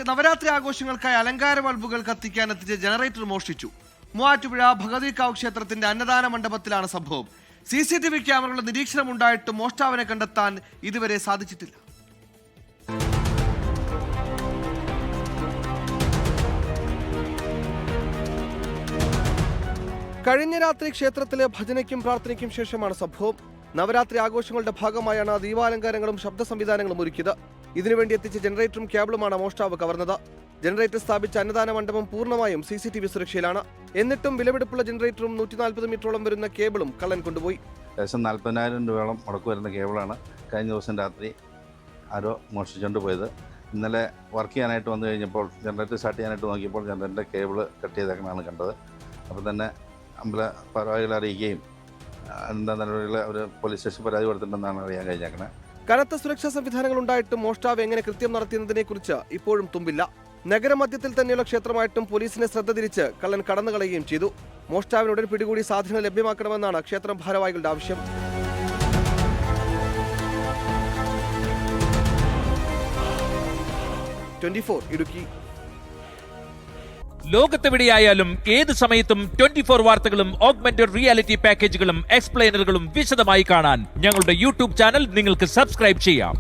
നവരാത്രി ആഘോഷങ്ങൾക്കായി അലങ്കാര ബൾബുകൾ കത്തിക്കാൻ എത്തിച്ച ജനറേറ്റർ മോഷ്ടിച്ചു. മൂവാറ്റുപുഴ ഭഗവതിക്കാവ് ക്ഷേത്രത്തിന്റെ അന്നദാന മണ്ഡപത്തിലാണ് സംഭവം. CCTV ക്യാമറകളുടെ നിരീക്ഷണം ഉണ്ടായിട്ടും മോഷ്ടാവിനെ കണ്ടെത്താൻ ഇതുവരെ സാധിച്ചിട്ടില്ല. കഴിഞ്ഞ രാത്രി ക്ഷേത്രത്തിലെ ഭജനയ്ക്കും പ്രാർത്ഥനയ്ക്കും ശേഷമാണ് സംഭവം. നവരാത്രി ആഘോഷങ്ങളുടെ ഭാഗമായാണ് ദീപാലങ്കാരങ്ങളും ശബ്ദ സംവിധാനങ്ങളും ഒരുക്കിയത്. ഇതിനുവേണ്ടി എത്തിച്ച ജനറേറ്ററും കേബിളുമാണ് മോഷ്ടാവ് കവർന്നത്. ജനറേറ്റർ സ്ഥാപിച്ച അന്നദാന മണ്ഡപം പൂർണ്ണമായും CCTV സുരക്ഷയിലാണ്. എന്നിട്ടും വിലപിടിപ്പുള്ള ജനറേറ്ററും 140 മീറ്ററോളം വരുന്ന കേബിളും കള്ളൻ കൊണ്ടുപോയി. ഏകദേശം 40,000 രൂപയോളം മുടക്ക് വരുന്ന കേബിളാണ് കഴിഞ്ഞ ദിവസം രാത്രി ആരോ മോഷ്ടിച്ചുകൊണ്ട് പോയത്. ഇന്നലെ വർക്ക് ചെയ്യാനായിട്ട് വന്നു കഴിഞ്ഞപ്പോൾ ജനറേറ്റർ സ്റ്റാർട്ട് ചെയ്യാനായിട്ട് നോക്കിയപ്പോൾ ജനറേറ്ററിൻ്റെ കേബിള് കട്ട് ചെയ്തേക്കണമാണ് കണ്ടത്. അപ്പോൾ തന്നെ അമ്പല ഭാരവാഹികളെ അറിയിക്കുകയും എന്താ നടപടികൾ അവർ പോലീസ് സ്റ്റേഷൻ പരാതി കൊടുത്തിട്ടുണ്ടെന്നാണ് അറിയാൻ കഴിഞ്ഞേക്കണേ. കനത്ത സുരക്ഷാ സംവിധാനങ്ങൾ ഉണ്ടായിട്ടും മോഷ്ടാവ് എങ്ങനെ കൃത്യം നടത്തിയതിനെക്കുറിച്ച് ഇപ്പോഴും തുമ്പില്ല. നഗരമധ്യത്തിൽ തന്നെയുള്ള ക്ഷേത്രമായിട്ടും പോലീസിനെ ശ്രദ്ധ തിരിച്ച് കള്ളൻ കടന്നുകളയുകയും ചെയ്തു. മോഷ്ടാവിനുടൻ പിടികൂടി സാധനങ്ങൾ ലഭ്യമാക്കണമെന്നാണ് ക്ഷേത്രം ഭാരവാഹികളുടെ ആവശ്യം. ഇടുക്കി. ലോകത്തെവിടെയായാലും ഏത് സമയത്തും 24 വാർത്തകളും ഓഗ്മെന്റഡ് റിയാലിറ്റി പാക്കേജുകളും എക്സ്പ്ലെയിനറുകളും വിശദമായി കാണാൻ ഞങ്ങളുടെ YouTube ചാനൽ നിങ്ങൾക്ക് സബ്സ്ക്രൈബ് ചെയ്യാം.